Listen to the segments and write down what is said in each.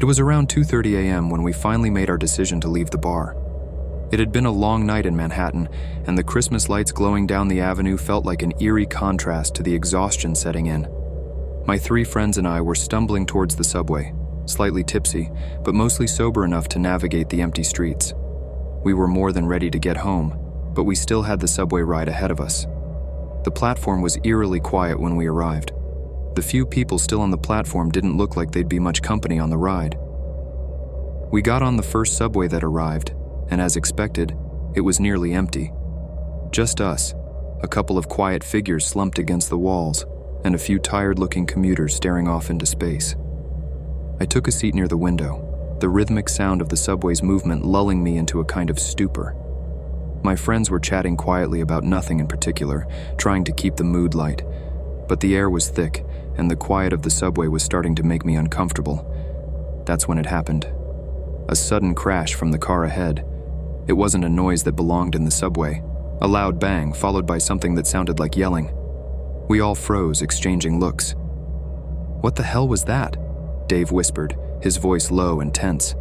was around 2:30 a.m. when we finally made our decision to leave the bar. It had been a long night in Manhattan, and the Christmas lights glowing down the avenue felt like an eerie contrast to the exhaustion setting in. My 3 friends and I were stumbling towards the subway, slightly tipsy, but mostly sober enough to navigate the empty streets. We were more than ready to get home, but we still had the subway ride ahead of us. The platform was eerily quiet when we arrived. The few people still on the platform didn't look like they'd be much company on the ride. We got on the first subway that arrived, and as expected, it was nearly empty. Just us, a couple of quiet figures slumped against the walls, and a few tired-looking commuters staring off into space. I took a seat near the window, the rhythmic sound of the subway's movement lulling me into a kind of stupor. My friends were chatting quietly about nothing in particular, trying to keep the mood light, but the air was thick, and the quiet of the subway was starting to make me uncomfortable. That's when it happened. A sudden crash from the car ahead. It wasn't a noise that belonged in the subway. A loud bang, followed by something that sounded like yelling. We all froze, exchanging looks. "What the hell was that?" Dave whispered, his voice low and tense.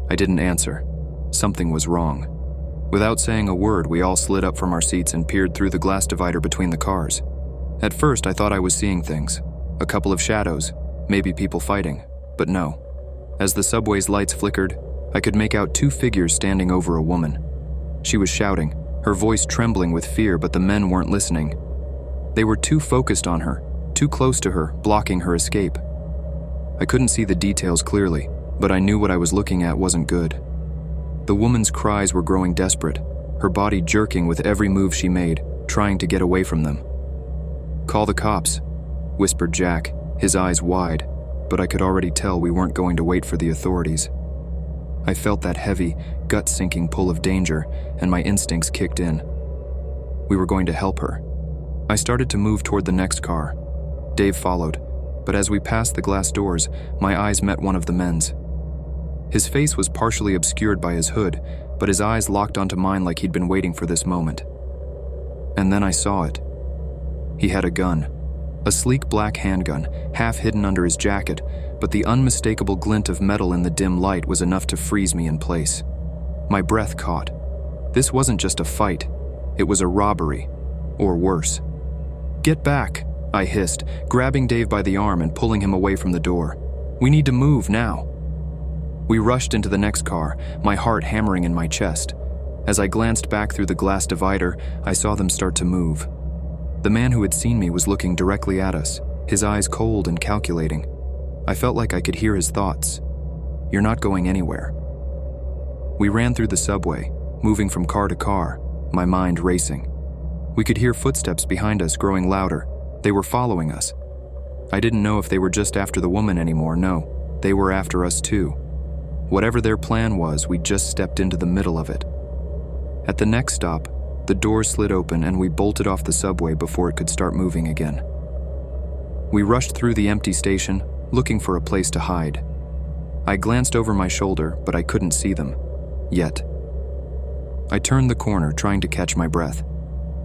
I didn't answer. Something was wrong. Without saying a word, we all slid up from our seats and peered through the glass divider between the cars. At first, I thought I was seeing things. A couple of shadows, maybe people fighting, but no. As the subway's lights flickered, I could make out 2 figures standing over a woman. She was shouting, her voice trembling with fear, but the men weren't listening. They were too focused on her, too close to her, blocking her escape. I couldn't see the details clearly, but I knew what I was looking at wasn't good. The woman's cries were growing desperate, her body jerking with every move she made, trying to get away from them. "Call the cops," whispered Jack, his eyes wide, but I could already tell we weren't going to wait for the authorities. I felt that heavy, gut-sinking pull of danger, and my instincts kicked in. We were going to help her. I started to move toward the next car. Dave followed, but as we passed the glass doors, my eyes met one of the men's. His face was partially obscured by his hood, but his eyes locked onto mine like he'd been waiting for this moment. And then I saw it. He had a gun. A sleek black handgun, half hidden under his jacket, but the unmistakable glint of metal in the dim light was enough to freeze me in place. My breath caught. This wasn't just a fight. It was a robbery. Or worse. "Get back," I hissed, grabbing Dave by the arm and pulling him away from the door. "We need to move now." We rushed into the next car, my heart hammering in my chest. As I glanced back through the glass divider, I saw them start to move. The man who had seen me was looking directly at us, his eyes cold and calculating. I felt like I could hear his thoughts. "You're not going anywhere." We ran through the subway, moving from car to car, my mind racing. We could hear footsteps behind us growing louder. They were following us. I didn't know if they were just after the woman anymore. No, they were after us too. Whatever their plan was, we just stepped into the middle of it. At the next stop, the door slid open and we bolted off the subway before it could start moving again. We rushed through the empty station, looking for a place to hide. I glanced over my shoulder, but I couldn't see them. Yet. I turned the corner, trying to catch my breath.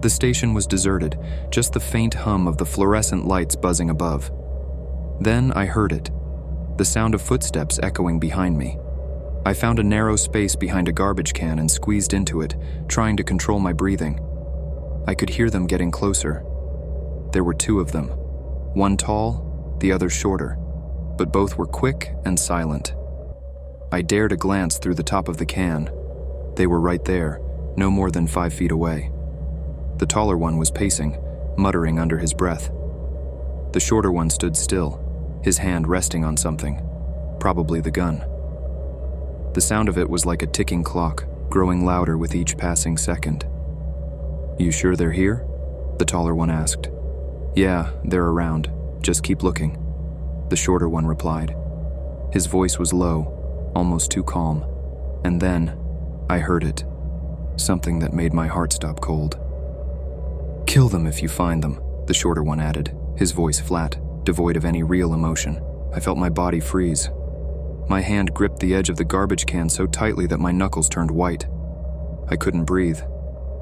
The station was deserted, just the faint hum of the fluorescent lights buzzing above. Then I heard it, the sound of footsteps echoing behind me. I found a narrow space behind a garbage can and squeezed into it, trying to control my breathing. I could hear them getting closer. There were 2 of them, one tall, the other shorter, but both were quick and silent. I dared a glance through the top of the can. They were right there, no more than 5 feet away. The taller one was pacing, muttering under his breath. The shorter one stood still, his hand resting on something, probably the gun. The sound of it was like a ticking clock, growing louder with each passing second. "You sure they're here?" the taller one asked. "Yeah, they're around. Just keep looking," the shorter one replied. His voice was low, almost too calm. And then, I heard it. Something that made my heart stop cold. "Kill them if you find them," the shorter one added, his voice flat, devoid of any real emotion. I felt my body freeze. My hand gripped the edge of the garbage can so tightly that my knuckles turned white. I couldn't breathe.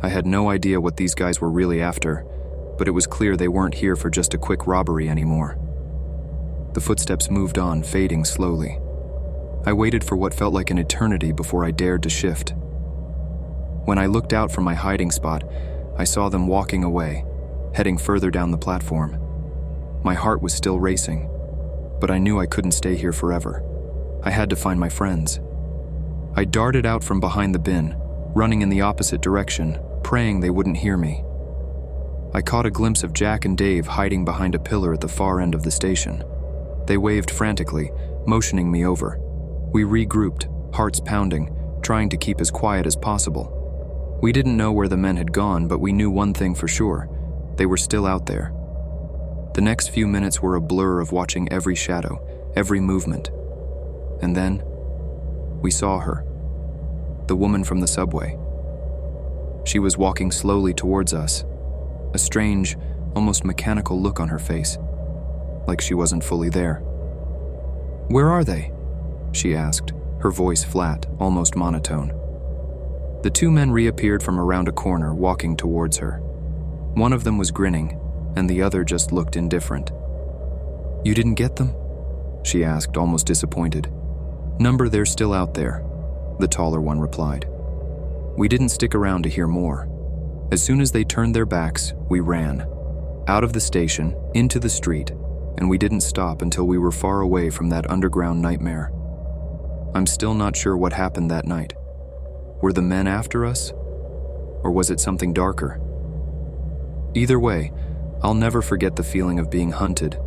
I had no idea what these guys were really after, but it was clear they weren't here for just a quick robbery anymore. The footsteps moved on, fading slowly. I waited for what felt like an eternity before I dared to shift. When I looked out from my hiding spot, I saw them walking away, heading further down the platform. My heart was still racing, but I knew I couldn't stay here forever. I had to find my friends. I darted out from behind the bin, running in the opposite direction, praying they wouldn't hear me. I caught a glimpse of Jack and Dave hiding behind a pillar at the far end of the station. They waved frantically, motioning me over. We regrouped, hearts pounding, trying to keep as quiet as possible. We didn't know where the men had gone, but we knew one thing for sure: they were still out there. The next few minutes were a blur of watching every shadow, every movement. And then, we saw her. The woman from the subway. She was walking slowly towards us, a strange, almost mechanical look on her face, like she wasn't fully there. "Where are they?" she asked, her voice flat, almost monotone. The two men reappeared from around a corner, walking towards her. One of them was grinning, and the other just looked indifferent. "You didn't get them?" she asked, almost disappointed. "Number, they're still out there," the taller one replied. We didn't stick around to hear more. As soon as they turned their backs, we ran. Out of the station, into the street, and we didn't stop until we were far away from that underground nightmare. I'm still not sure what happened that night. Were the men after us? Or was it something darker? Either way, I'll never forget the feeling of being hunted,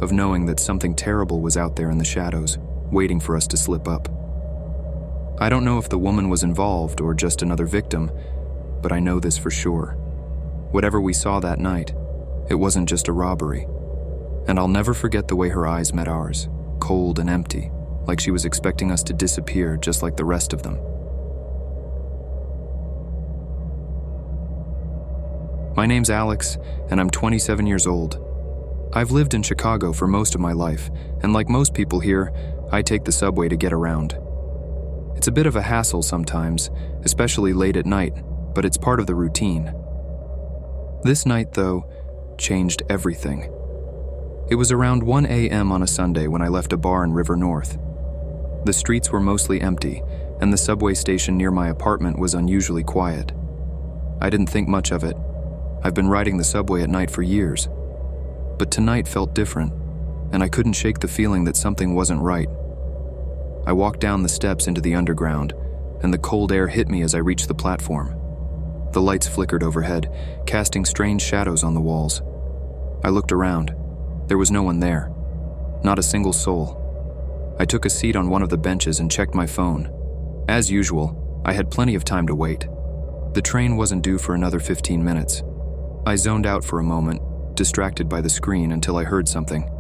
of knowing that something terrible was out there in the shadows, waiting for us to slip up. I don't know if the woman was involved or just another victim, but I know this for sure. Whatever we saw that night, it wasn't just a robbery. And I'll never forget the way her eyes met ours, cold and empty, like she was expecting us to disappear just like the rest of them. My name's Alex, and I'm 27 years old. I've lived in Chicago for most of my life, and like most people here, I take the subway to get around. It's a bit of a hassle sometimes, especially late at night, but it's part of the routine. This night, though, changed everything. It was around 1 a.m. on a Sunday when I left a bar in River North. The streets were mostly empty, and the subway station near my apartment was unusually quiet. I didn't think much of it. I've been riding the subway at night for years. But tonight felt different, and I couldn't shake the feeling that something wasn't right. I walked down the steps into the underground, and the cold air hit me as I reached the platform. The lights flickered overhead, casting strange shadows on the walls. I looked around. There was no one there. Not a single soul. I took a seat on one of the benches and checked my phone. As usual, I had plenty of time to wait. The train wasn't due for another 15 minutes. I zoned out for a moment, distracted by the screen until I heard something.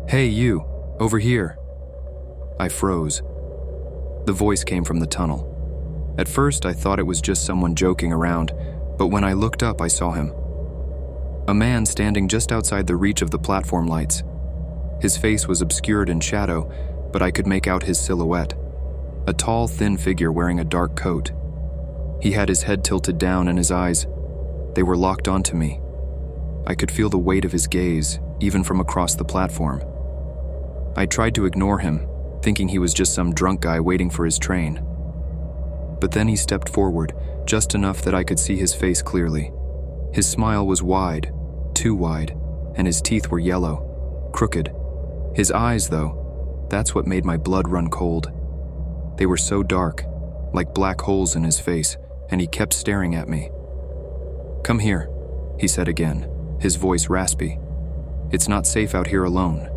"Hey, you, over here." I froze. The voice came from the tunnel. At first, I thought it was just someone joking around, but when I looked up, I saw him. A man standing just outside the reach of the platform lights. His face was obscured in shadow, but I could make out his silhouette. A tall, thin figure wearing a dark coat. He had his head tilted down and his eyes, they were locked onto me. I could feel the weight of his gaze, even from across the platform. I tried to ignore him, thinking he was just some drunk guy waiting for his train. But then he stepped forward, just enough that I could see his face clearly. His smile was wide, too wide, and his teeth were yellow, crooked. His eyes, though, that's what made my blood run cold. They were so dark, like black holes in his face, and he kept staring at me. "Come here," he said again, his voice raspy. "It's not safe out here alone."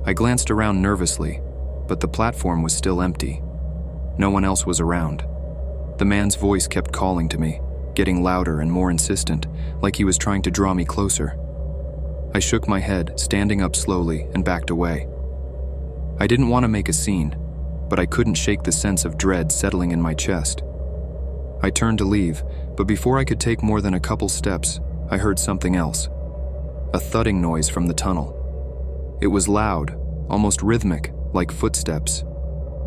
I glanced around nervously, but the platform was still empty. No one else was around. The man's voice kept calling to me, getting louder and more insistent, like he was trying to draw me closer. I shook my head, standing up slowly, and backed away. I didn't want to make a scene, but I couldn't shake the sense of dread settling in my chest. I turned to leave, but before I could take more than a couple steps, I heard something else. A thudding noise from the tunnel. It was loud, almost rhythmic, like footsteps.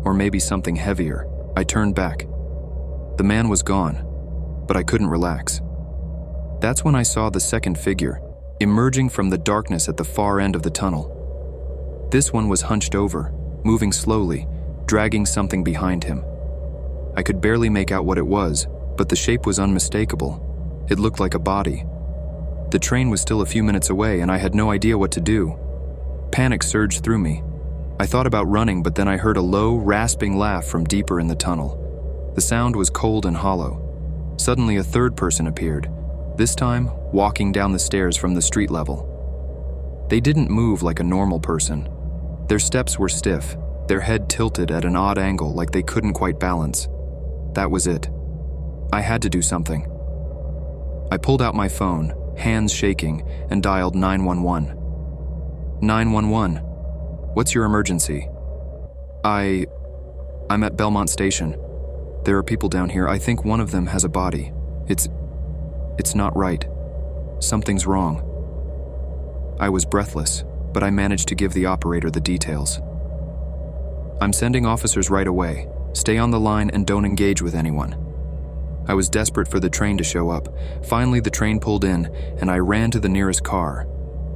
Or maybe something heavier. I turned back. The man was gone, but I couldn't relax. That's when I saw the second figure, emerging from the darkness at the far end of the tunnel. This one was hunched over, moving slowly, dragging something behind him. I could barely make out what it was, but the shape was unmistakable. It looked like a body. The train was still a few minutes away, and I had no idea what to do. Panic surged through me. I thought about running, but then I heard a low, rasping laugh from deeper in the tunnel. The sound was cold and hollow. Suddenly, a third person appeared, this time walking down the stairs from the street level. They didn't move like a normal person. Their steps were stiff, their head tilted at an odd angle like they couldn't quite balance. That was it. I had to do something. I pulled out my phone, hands shaking, and dialed 911. 911. What's your emergency? I'm at Belmont Station. There are people down here. I think one of them has a body. It's not right. Something's wrong. I was breathless, but I managed to give the operator the details. I'm sending officers right away. Stay on the line and don't engage with anyone. I was desperate for the train to show up. Finally, the train pulled in, and I ran to the nearest car.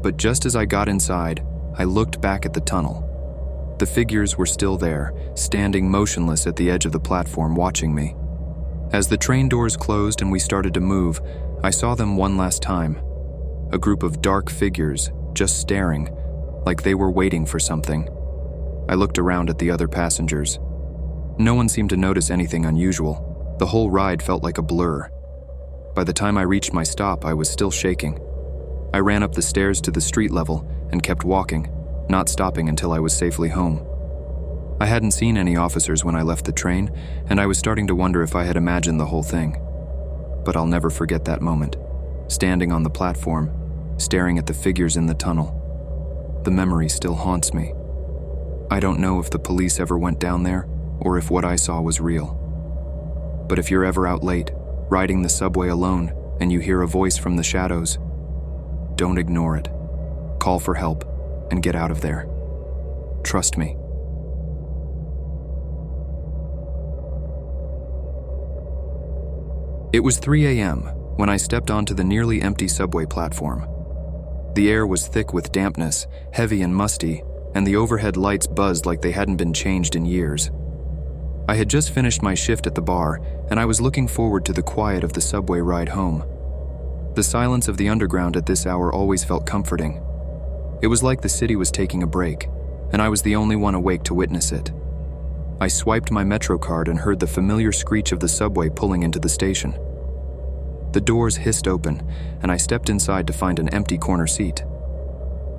But just as I got inside, I looked back at the tunnel. The figures were still there, standing motionless at the edge of the platform, watching me. As the train doors closed and we started to move, I saw them one last time. A group of dark figures, just staring, like they were waiting for something. I looked around at the other passengers. No one seemed to notice anything unusual. The whole ride felt like a blur. By the time I reached my stop, I was still shaking. I ran up the stairs to the street level and kept walking, not stopping until I was safely home. I hadn't seen any officers when I left the train, and I was starting to wonder if I had imagined the whole thing. But I'll never forget that moment, standing on the platform, staring at the figures in the tunnel. The memory still haunts me. I don't know if the police ever went down there or if what I saw was real. But if you're ever out late, riding the subway alone, and you hear a voice from the shadows, don't ignore it. Call for help and get out of there. Trust me. It was 3 a.m. when I stepped onto the nearly empty subway platform. The air was thick with dampness, heavy and musty, and the overhead lights buzzed like they hadn't been changed in years. I had just finished my shift at the bar, and I was looking forward to the quiet of the subway ride home. The silence of the underground at this hour always felt comforting. It was like the city was taking a break, and I was the only one awake to witness it. I swiped my Metro card and heard the familiar screech of the subway pulling into the station. The doors hissed open, and I stepped inside to find an empty corner seat.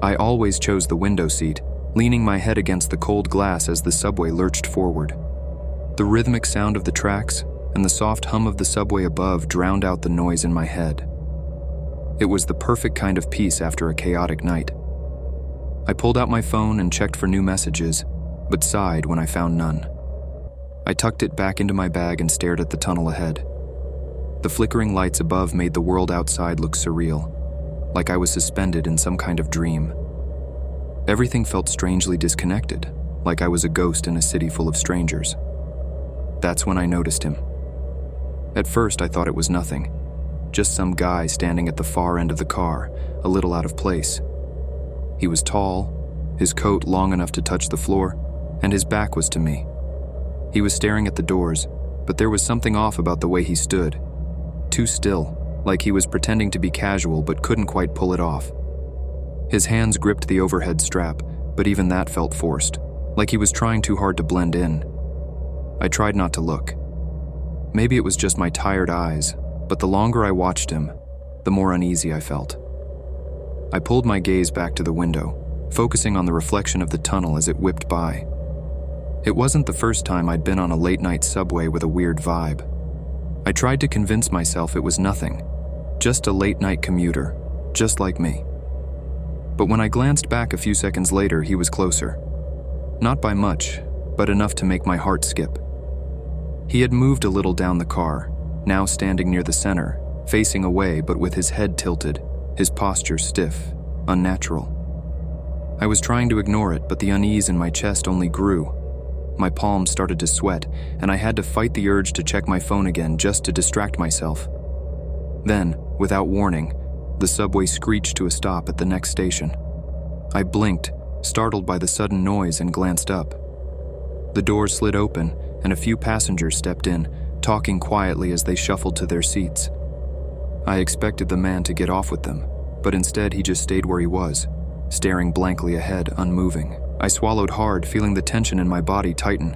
I always chose the window seat, leaning my head against the cold glass as the subway lurched forward. The rhythmic sound of the tracks and the soft hum of the subway above drowned out the noise in my head. It was the perfect kind of peace after a chaotic night. I pulled out my phone and checked for new messages, but sighed when I found none. I tucked it back into my bag and stared at the tunnel ahead. The flickering lights above made the world outside look surreal, like I was suspended in some kind of dream. Everything felt strangely disconnected, like I was a ghost in a city full of strangers. That's when I noticed him. At first, I thought it was nothing, just some guy standing at the far end of the car, a little out of place. He was tall, his coat long enough to touch the floor, and his back was to me. He was staring at the doors, but there was something off about the way he stood. Too still, like he was pretending to be casual but couldn't quite pull it off. His hands gripped the overhead strap, but even that felt forced, like he was trying too hard to blend in. I tried not to look. Maybe it was just my tired eyes, but the longer I watched him, the more uneasy I felt. I pulled my gaze back to the window, focusing on the reflection of the tunnel as it whipped by. It wasn't the first time I'd been on a late-night subway with a weird vibe. I tried to convince myself it was nothing, just a late-night commuter, just like me. But when I glanced back a few seconds later, he was closer. Not by much, but enough to make my heart skip. He had moved a little down the car, now standing near the center, facing away but with his head tilted, his posture stiff, unnatural. I was trying to ignore it, but the unease in my chest only grew. My palms started to sweat, and I had to fight the urge to check my phone again just to distract myself. Then, without warning, the subway screeched to a stop at the next station. I blinked, startled by the sudden noise, and glanced up. The doors slid open, and a few passengers stepped in, talking quietly as they shuffled to their seats. I expected the man to get off with them, but instead he just stayed where he was, staring blankly ahead, unmoving. I swallowed hard, feeling the tension in my body tighten.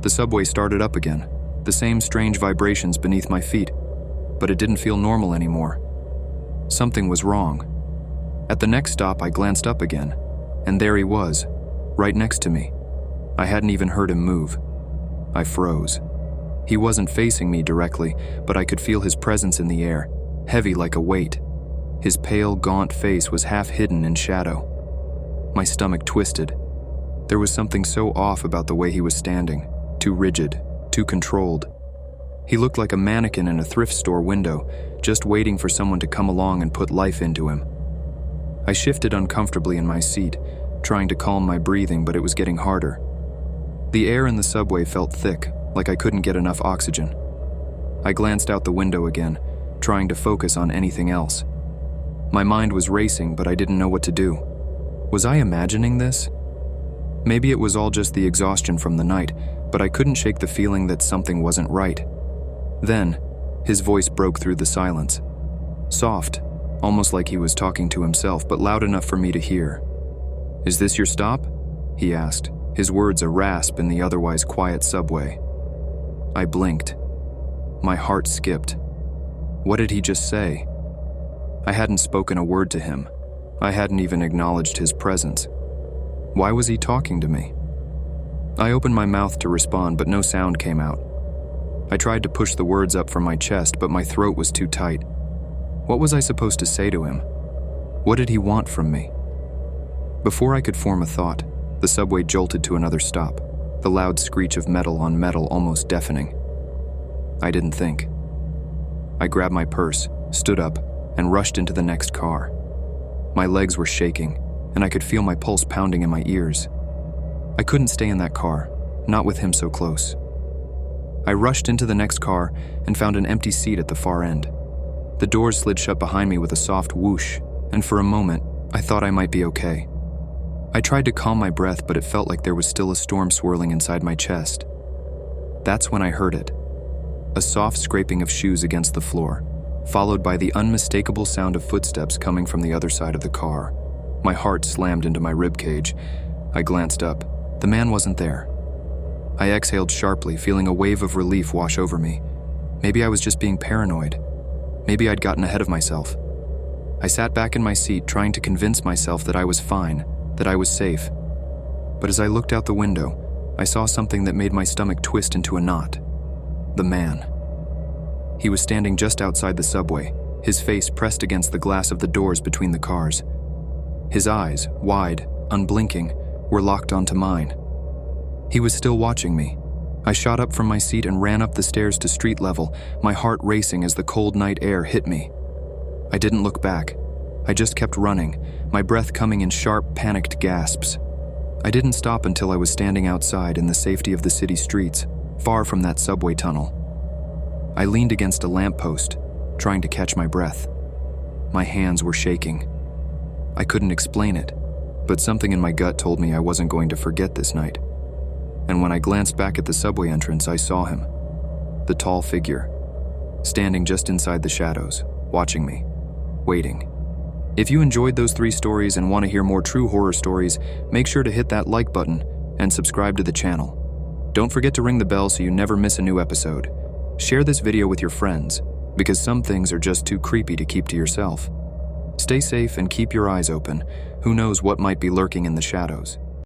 The subway started up again, the same strange vibrations beneath my feet, but it didn't feel normal anymore. Something was wrong. At the next stop, I glanced up again, and there he was, right next to me. I hadn't even heard him move. I froze. He wasn't facing me directly, but I could feel his presence in the air, heavy like a weight. His pale, gaunt face was half hidden in shadow. My stomach twisted. There was something so off about the way he was standing, too rigid, too controlled. He looked like a mannequin in a thrift store window, just waiting for someone to come along and put life into him. I shifted uncomfortably in my seat, trying to calm my breathing, but it was getting harder. The air in the subway felt thick, like I couldn't get enough oxygen. I glanced out the window again, trying to focus on anything else. My mind was racing, but I didn't know what to do. Was I imagining this? Maybe it was all just the exhaustion from the night, but I couldn't shake the feeling that something wasn't right. Then, his voice broke through the silence. Soft, almost like he was talking to himself, but loud enough for me to hear. "Is this your stop?" he asked, his words a rasp in the otherwise quiet subway. I blinked. My heart skipped. What did he just say? I hadn't spoken a word to him. I hadn't even acknowledged his presence. Why was he talking to me? I opened my mouth to respond, but no sound came out. I tried to push the words up from my chest, but my throat was too tight. What was I supposed to say to him? What did he want from me? Before I could form a thought, the subway jolted to another stop, the loud screech of metal on metal almost deafening. I didn't think. I grabbed my purse, stood up, and rushed into the next car. My legs were shaking, and I could feel my pulse pounding in my ears. I couldn't stay in that car, not with him so close. I rushed into the next car and found an empty seat at the far end. The doors slid shut behind me with a soft whoosh, and for a moment, I thought I might be okay. I tried to calm my breath, but it felt like there was still a storm swirling inside my chest. That's when I heard it. A soft scraping of shoes against the floor, followed by the unmistakable sound of footsteps coming from the other side of the car. My heart slammed into my ribcage. I glanced up. The man wasn't there. I exhaled sharply, feeling a wave of relief wash over me. Maybe I was just being paranoid. Maybe I'd gotten ahead of myself. I sat back in my seat, trying to convince myself that I was fine, that I was safe. But as I looked out the window, I saw something that made my stomach twist into a knot. The man. He was standing just outside the subway, his face pressed against the glass of the doors between the cars. His eyes, wide, unblinking, were locked onto mine. He was still watching me. I shot up from my seat and ran up the stairs to street level, my heart racing as the cold night air hit me. I didn't look back. I just kept running, my breath coming in sharp, panicked gasps. I didn't stop until I was standing outside in the safety of the city streets, far from that subway tunnel. I leaned against a lamppost, trying to catch my breath. My hands were shaking. I couldn't explain it, but something in my gut told me I wasn't going to forget this night. And when I glanced back at the subway entrance, I saw him, the tall figure, standing just inside the shadows, watching me, waiting. If you enjoyed those 3 stories and want to hear more true horror stories, make sure to hit that like button and subscribe to the channel. Don't forget to ring the bell so you never miss a new episode. Share this video with your friends, because some things are just too creepy to keep to yourself. Stay safe and keep your eyes open. Who knows what might be lurking in the shadows?